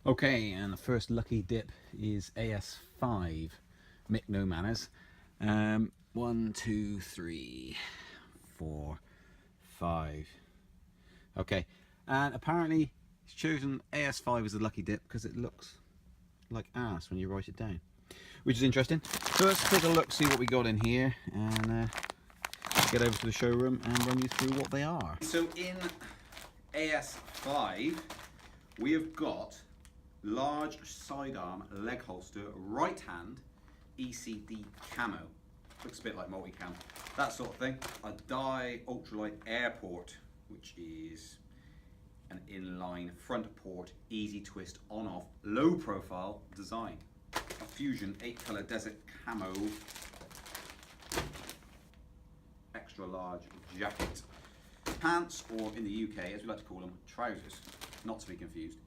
Okay, and the first lucky dip is AS5, Mick No Manners. 1, 2, 3, 4, 5. Okay, and apparently he's chosen AS5 as the lucky dip because it looks like ass when you write it down, which is interesting. So let's take a look, see what we got in here, and get over to the showroom and run you through what they are. So in AS5, we have got large sidearm leg holster, right hand, ECD camo. Looks a bit like multicam, that sort of thing. A Dye ultralight airport, which is an inline front port, easy twist on off, low profile design. A Fusion 8 color desert camo, extra large jacket. Pants, or in the UK, as we like to call them, trousers, not to be confused.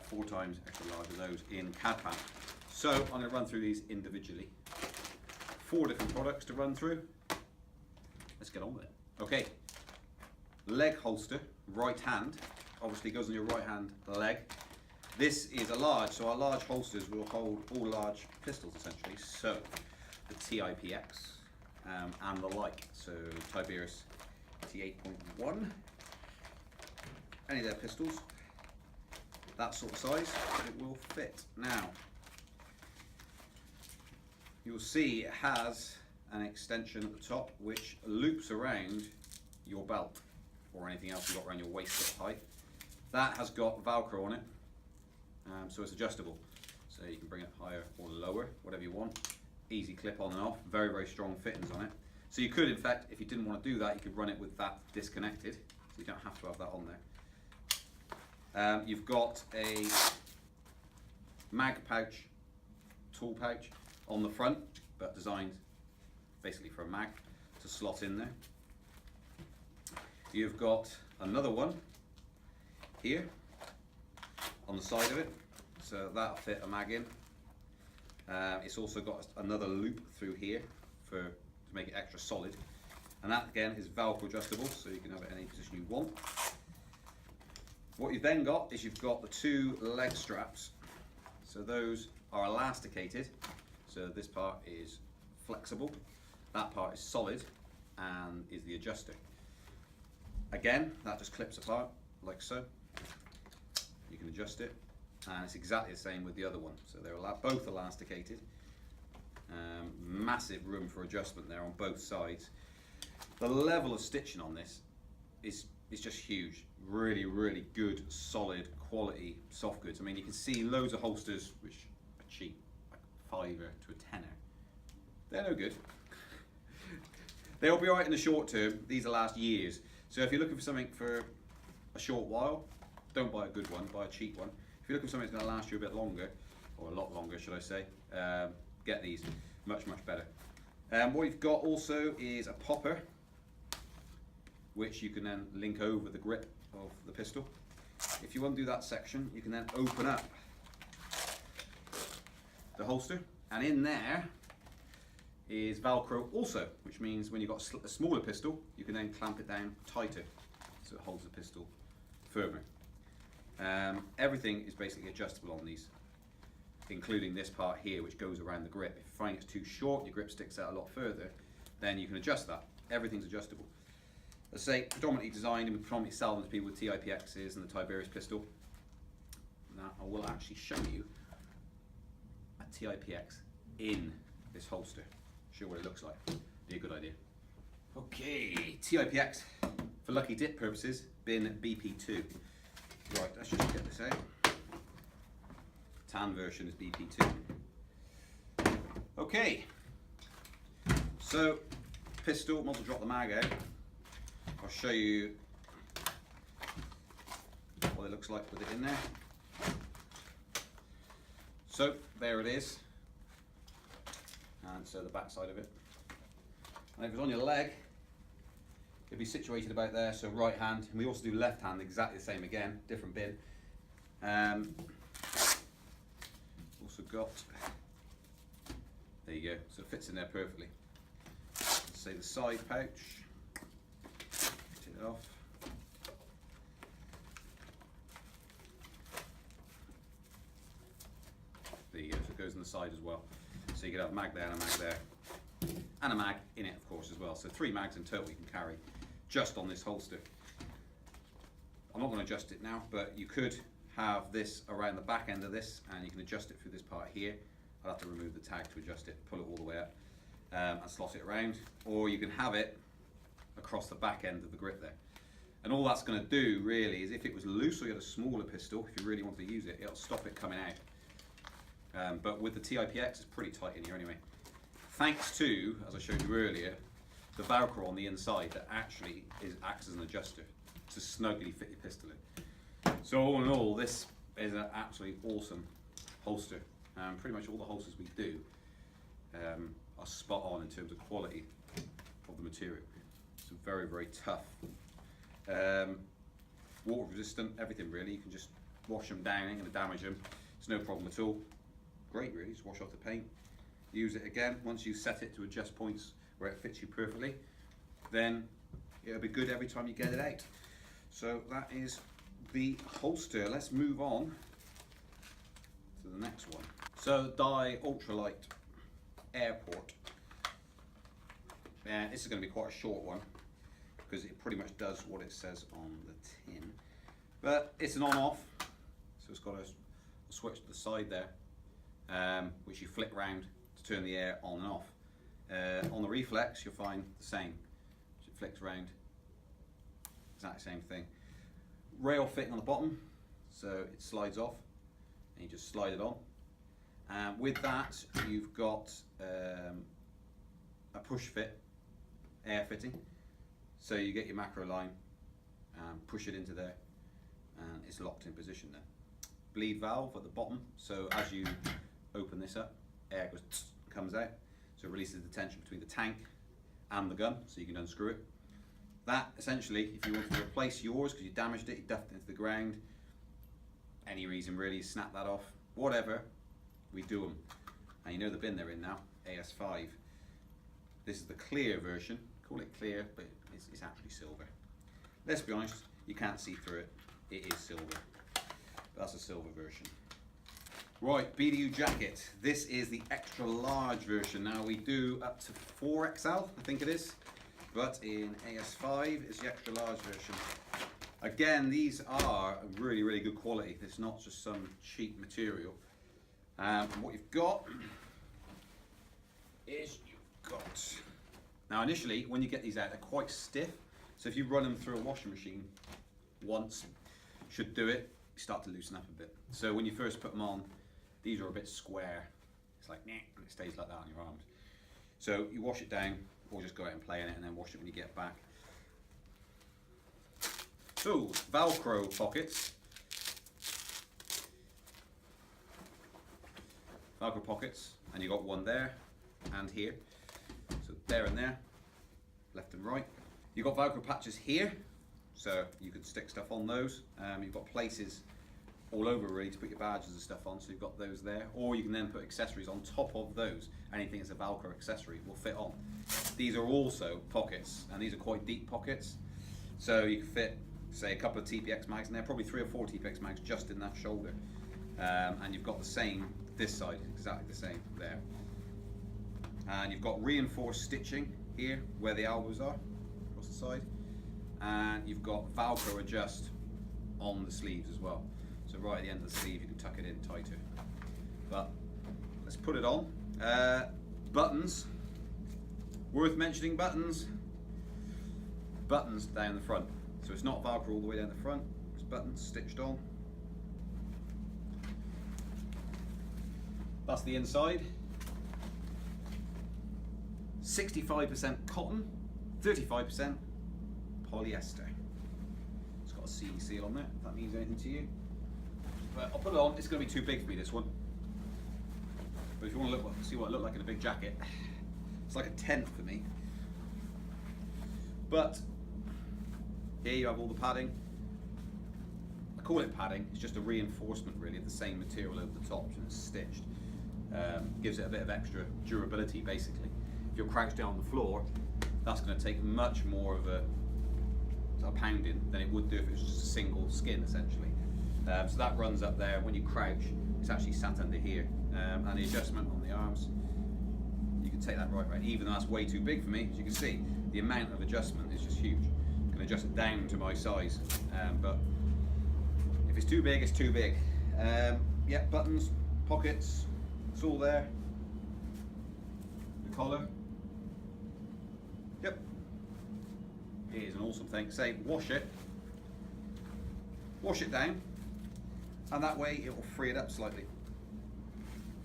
4 times extra large of those in CAD pan. So I'm going to run through these individually. 4 different products to run through. Let's get on with it. Okay, leg holster, right hand, obviously goes on your right hand leg. This is a large, so our large holsters will hold all large pistols essentially. So the TIPX and the like, so Tiberius T8.1, any of their pistols, that sort of size, it will fit. Now, you'll see it has an extension at the top which loops around your belt or anything else you've got around your waist height. That has got Velcro on it, so it's adjustable. So you can bring it higher or lower, whatever you want. Easy clip on and off, very, very strong fittings on it. So you could, in fact, if you didn't want to do that, you could run it with that disconnected, so you don't have to have that on there. You've got a mag pouch, tool pouch on the front, but designed basically for a mag to slot in there. You've got another one here on the side of it, so that'll fit a mag in. It's also got another loop through here to make it extra solid, and that again is Velcro adjustable, so you can have it in any position you want. What you've then got is you've got the 2 leg straps. So those are elasticated. So this part is flexible, that part is solid, and is the adjuster. Again, that just clips apart like so. You can adjust it, and it's exactly the same with the other one. So they're both elasticated. Massive room for adjustment there on both sides. The level of stitching on this is just huge. Really, really good, solid, quality soft goods. I mean, you can see loads of holsters which are cheap, like £5 to a £10. They're no good. They'll be alright in the short term. These will last years. So if you're looking for something for a short while, don't buy a good one, buy a cheap one. If you're looking for something that's going to last you a bit longer, or a lot longer, should I say, get these. Much, much better. What you've got also is a popper, which you can then link over the grip of the pistol. If you want to do that section, you can then open up the holster, and in there is Velcro also, which means when you've got a smaller pistol, you can then clamp it down tighter, so it holds the pistol firmer. Everything is basically adjustable on these, including this part here, which goes around the grip. If you find it's too short, your grip sticks out a lot further, then you can adjust that. Everything's adjustable. Let's say predominantly designed and predominantly selling to people with TIPXs and the Tiberius pistol. Now I will actually show you a TIPX in this holster. Show what it looks like. Be a good idea. Okay, TIPX for lucky dip purposes, bin BP2. Right, let's just get this out. Tan version is BP2. Okay, so pistol, once I drop the mag out, I'll show you what it looks like with it in there. So there it is, and so the back side of it. And if it's on your leg, it'll be situated about there, so right hand. And we also do left hand, exactly the same again, different bin. Also got, there you go, so it fits in there perfectly. Let's say the side pouch. It off. goes on the side as well. So you could have a mag there and a mag there, and a mag in it, of course, as well. So 3 mags in total you can carry just on this holster. I'm not going to adjust it now, but you could have this around the back end of this, and you can adjust it through this part here. I'll have to remove the tag to adjust it, pull it all the way up, and slot it around. Or you can have it across the back end of the grip there. And all that's going to do really is, if it was loose or you had a smaller pistol, if you really want to use it, it'll stop it coming out. But with the TIPX, it's pretty tight in here anyway. Thanks to, as I showed you earlier, the Velcro on the inside that actually acts as an adjuster to snugly fit your pistol in. So all in all, this is an absolutely awesome holster. Pretty much all the holsters we do are spot on in terms of quality of the material. It's very, very tough. Water resistant, everything really. You can just wash them down, ain't going to damage them. It's no problem at all. Great really, just wash off the paint. Use it again. Once you set it to adjust points where it fits you perfectly, then it'll be good every time you get it out. So that is the holster. Let's move on to the next one. So Dye Ultralight Airport. This is going to be quite a short one because it pretty much does what it says on the tin. But it's an on-off, so it's got a switch to the side there, which you flick round to turn the air on and off. On the Reflex, you'll find the same. So it flicks round, exact same thing. Rail fitting on the bottom, so it slides off, and you just slide it on. With that, you've got a push fit air fitting. So you get your macro line, push it into there, and it's locked in position there. Bleed valve at the bottom, so as you open this up, air goes comes out, so it releases the tension between the tank and the gun, so you can unscrew it. That essentially, if you want to replace yours because you damaged it, you duffed it into the ground, any reason really, you snap that off, whatever, we do them. And you know the bin they're in now, AS5. This is the clear version. Call it clear, but it's actually silver. Let's be honest, you can't see through it. It is silver. That's a silver version. Right, BDU jacket. This is the extra large version. Now we do up to 4XL, I think it is. But in AS5 is the extra large version. Again, these are really, really good quality. It's not just some cheap material. And what you've got is now initially when you get these out, they're quite stiff, so if you run them through a washing machine once, should do it, you start to loosen up a bit. So when you first put them on, these are a bit square, it's like and it stays like that on your arms. So you wash it down, or just go out and play in it and then wash it when you get back. So Velcro pockets. Velcro pockets, and you got one there and here. So there and there, left and right. You've got Velcro patches here, so you can stick stuff on those. You've got places all over really to put your badges and stuff on, so you've got those there. Or you can then put accessories on top of those. Anything that's a Velcro accessory will fit on. These are also pockets, and these are quite deep pockets. So you can fit, say, a couple of TPX mags in there, probably 3 or 4 TPX mags just in that shoulder. And you've got the same, this side, exactly the same there. And you've got reinforced stitching here where the elbows are across the side, and you've got Velcro adjust on the sleeves as well, so right at the end of the sleeve you can tuck it in tighter. But let's put it on. Buttons, worth mentioning, buttons down the front, so it's not Velcro all the way down the front, it's buttons stitched on. That's the inside. 65% cotton, 35% polyester. It's got a CE seal on there, if that means anything to you. But I'll put it on, it's going to be too big for me, this one. But if you want to see what it looked like in a big jacket, it's like a tent for me. But here you have all the padding. I call it padding, it's just a reinforcement really of the same material over the top, and it's stitched. Gives it a bit of extra durability basically. If you're crouched down on the floor, that's going to take much more of a pounding than it would do if it was just a single skin essentially. So that runs up there. When you crouch, it's actually sat under here. And the adjustment on the arms, you can take that right, even though that's way too big for me. As you can see, the amount of adjustment is just huge. I can adjust it down to my size, but if it's too big, it's too big. Yeah, buttons, pockets, it's all there. The collar. Yep. It is an awesome thing. Say, wash it down, and that way it will free it up slightly.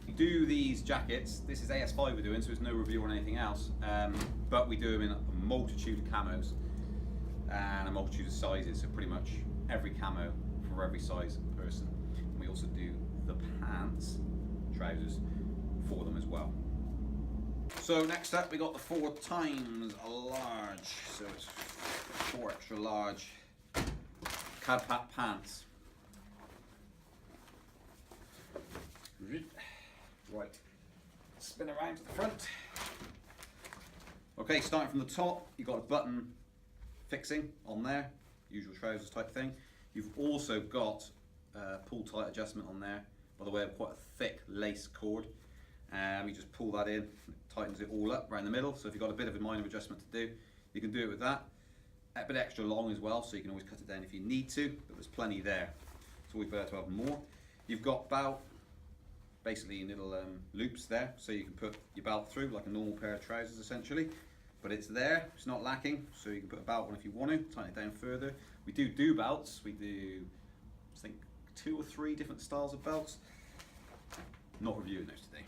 You do these jackets, this is AS5 we're doing, so there's no review on anything else, but we do them in a multitude of camos and a multitude of sizes, so pretty much every camo for every size person. And we also do the pants, trousers, for them as well. So next up we got the 4 times large, so it's 4 extra large cab pack pants. Right, spin around to the front. Okay, starting from the top, you've got a button fixing on there, usual trousers type thing. You've also got a pull tight adjustment on there, by the way of quite a thick lace cord. You just pull that in, it tightens it all up around the middle, so if you've got a bit of a minor adjustment to do, you can do it with that. A bit extra long as well, so you can always cut it down if you need to, but there's plenty there. It's always better to have more. You've got belt, basically little loops there, so you can put your belt through like a normal pair of trousers essentially, but it's there, it's not lacking, so you can put a belt on if you want to, tighten it down further. We do belts, we do, I think, 2 or 3 different styles of belts. Not reviewing those today.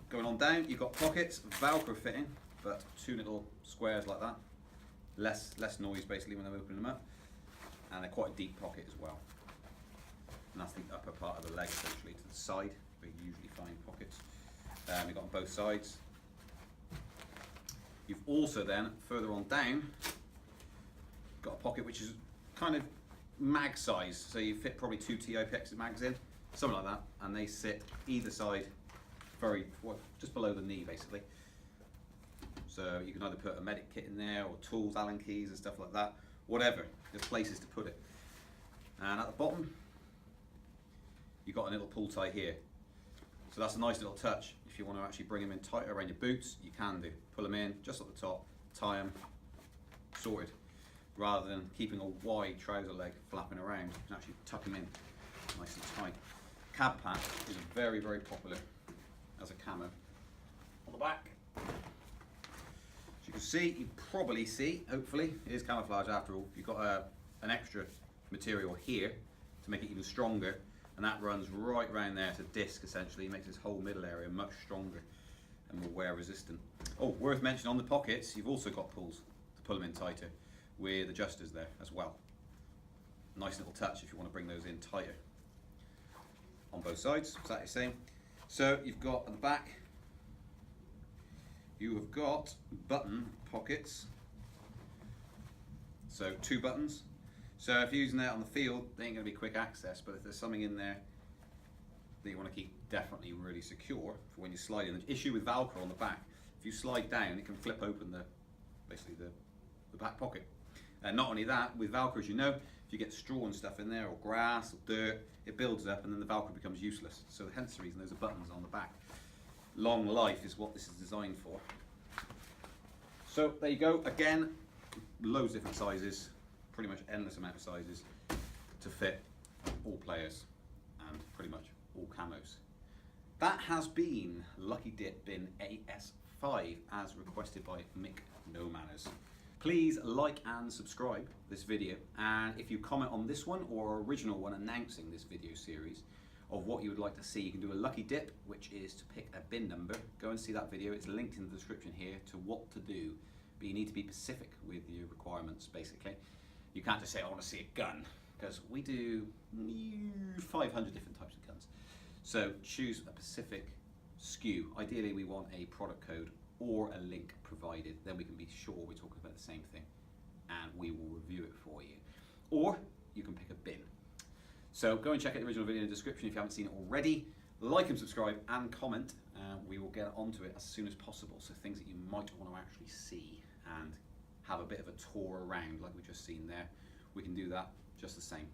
Going on down, you've got pockets, Velcro fitting, but 2 little squares like that. Less noise basically when I'm opening them up, and they're quite a deep pocket as well. And that's the upper part of the leg essentially to the side, where you usually find pockets. You've got on both sides. You've also then, further on down, got a pocket which is kind of mag size, so you fit probably 2 TIPX mags in, something like that, and they sit either side, just below the knee basically. So you can either put a medic kit in there, or tools, Allen keys and stuff like that, whatever, there's places to put it. And at the bottom, you've got a little pull tie here. So that's a nice little touch. If you want to actually bring them in tighter around your boots, you can do. Pull them in just at the top, tie them, sorted. Rather than keeping a wide trouser leg flapping around, you can actually tuck them in nice and tight. Cab pack is very, very popular as a camo. On the back, as you can see, you probably see, hopefully, it is camouflage after all. You've got an extra material here to make it even stronger, and that runs right around there. It's a disc essentially, it makes this whole middle area much stronger and more wear resistant. Oh, worth mentioning, on the pockets, you've also got pulls to pull them in tighter with adjusters there as well. Nice little touch if you want to bring those in tighter. On both sides, exactly the same. So you've got at the back, you have got button pockets. So 2 buttons. So if you're using that on the field, they ain't going to be quick access, but if there's something in there that you want to keep definitely really secure for when you slide in. The issue with Velcro on the back, if you slide down, it can flip open basically the back pocket. And not only that, with Velcro, as you know, if you get straw and stuff in there, or grass, or dirt, it builds up and then the Velcro becomes useless. So hence the reason those are buttons on the back. Long life is what this is designed for. So there you go, again, loads of different sizes, pretty much endless amount of sizes to fit all players and pretty much all camos. That has been Lucky Dip bin AS5 as requested by Mick No Manners. Please like and subscribe this video, and if you comment on this one or original one announcing this video series of what you would like to see, you can do a lucky dip, which is to pick a bin number. Go and see that video, it's linked in the description here to what to do, but you need to be specific with your requirements basically. You can't just say I want to see a gun, because we do 500 different types of guns. So choose a specific SKU. Ideally we want a product code or a link provided, then we can be sure we're talking about the same thing and we will review it for you. Or you can pick a bin. So go and check out the original video in the description if you haven't seen it already. Like and subscribe and comment. We will get onto it as soon as possible. So things that you might want to actually see and have a bit of a tour around like we've just seen there, we can do that just the same.